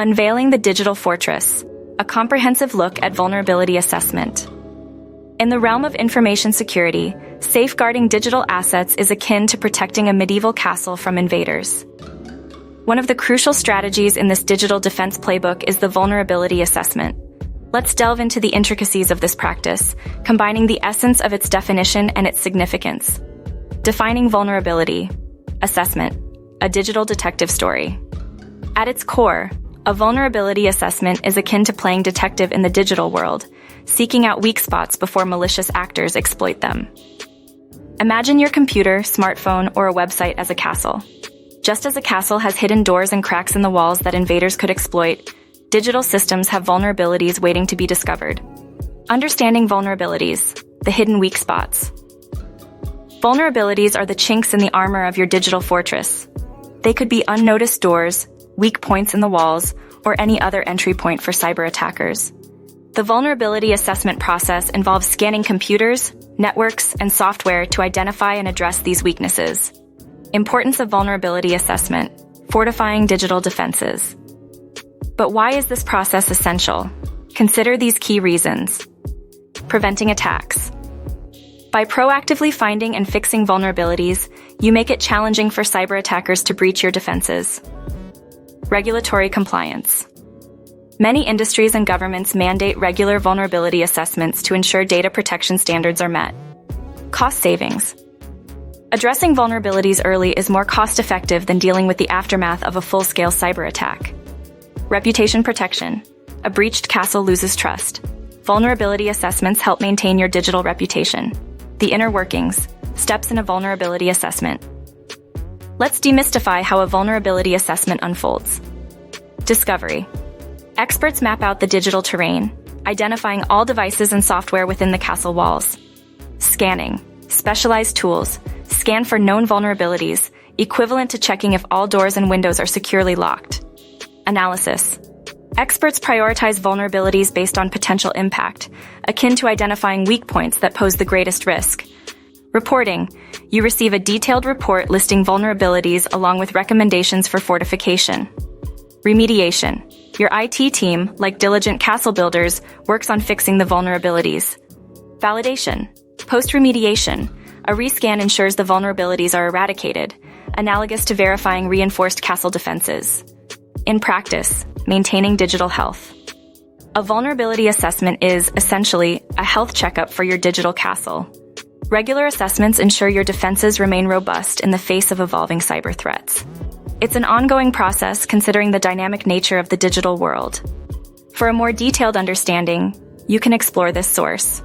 Unveiling the Digital Fortress, a comprehensive look at vulnerability assessment. In the realm of information security, safeguarding digital assets is akin to protecting a medieval castle from invaders. One of the crucial strategies in this digital defense playbook is the vulnerability assessment. Let's delve into the intricacies of this practice, combining the essence of its definition and its significance. Defining vulnerability assessment, a digital detective story. At its core, a vulnerability assessment is akin to playing detective in the digital world, seeking out weak spots before malicious actors exploit them. Imagine your computer, smartphone, or a website as a castle. Just as a castle has hidden doors and cracks in the walls that invaders could exploit, digital systems have vulnerabilities waiting to be discovered. Understanding vulnerabilities, the hidden weak spots. Vulnerabilities are the chinks in the armor of your digital fortress. They could be unnoticed doors, weak points in the walls, or any other entry point for cyber attackers. The vulnerability assessment process involves scanning computers, networks, and software to identify and address these weaknesses. Importance of vulnerability assessment: fortifying digital defenses. But why is this process essential? Consider these key reasons. Preventing attacks. By proactively finding and fixing vulnerabilities, you make it challenging for cyber attackers to breach your defenses. Regulatory compliance. Many industries and governments mandate regular vulnerability assessments to ensure data protection standards are met. Cost savings. Addressing vulnerabilities early is more cost-effective than dealing with the aftermath of a full-scale cyber attack. Reputation protection. A breached castle loses trust. Vulnerability assessments help maintain your digital reputation. The inner workings. Steps in a vulnerability assessment. Let's demystify how a vulnerability assessment unfolds. Discovery. Experts map out the digital terrain, identifying all devices and software within the castle walls. Scanning. Specialized tools scan for known vulnerabilities, equivalent to checking if all doors and windows are securely locked. Analysis. Experts prioritize vulnerabilities based on potential impact, akin to identifying weak points that pose the greatest risk. Reporting. You receive a detailed report listing vulnerabilities along with recommendations for fortification. Remediation. Your IT team, like diligent castle builders, works on fixing the vulnerabilities. Validation. Post-remediation. A rescan ensures the vulnerabilities are eradicated, analogous to verifying reinforced castle defenses. In practice, maintaining digital health. A vulnerability assessment is, essentially, a health checkup for your digital castle. Regular assessments ensure your defenses remain robust in the face of evolving cyber threats. It's an ongoing process considering the dynamic nature of the digital world. For a more detailed understanding, you can explore this source.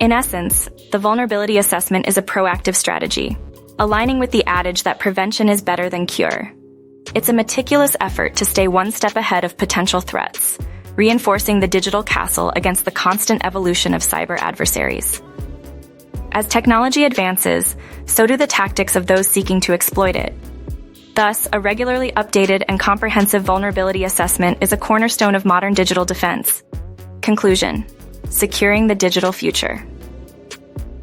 In essence, the vulnerability assessment is a proactive strategy, aligning with the adage that prevention is better than cure. It's a meticulous effort to stay one step ahead of potential threats, reinforcing the digital castle against the constant evolution of cyber adversaries. As technology advances, so do the tactics of those seeking to exploit it. Thus, a regularly updated and comprehensive vulnerability assessment is a cornerstone of modern digital defense. Conclusion: securing the digital future.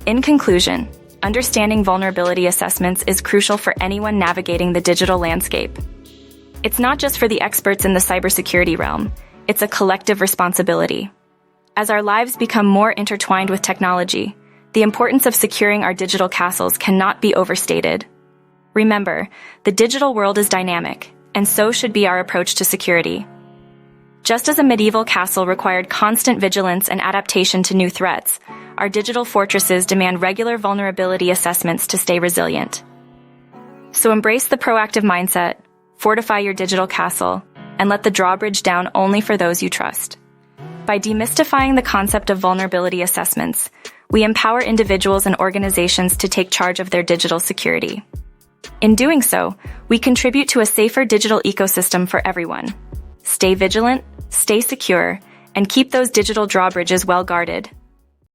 In conclusion, understanding vulnerability assessments is crucial for anyone navigating the digital landscape. It's not just for the experts in the cybersecurity realm, it's a collective responsibility. As our lives become more intertwined with technology, the importance of securing our digital castles cannot be overstated. Remember, the digital world is dynamic, and so should be our approach to security. Just as a medieval castle required constant vigilance and adaptation to new threats, our digital fortresses demand regular vulnerability assessments to stay resilient. So embrace the proactive mindset, fortify your digital castle, and let the drawbridge down only for those you trust. By demystifying the concept of vulnerability assessments, we empower individuals and organizations to take charge of their digital security. In doing so, we contribute to a safer digital ecosystem for everyone. Stay vigilant, stay secure, and keep those digital drawbridges well guarded.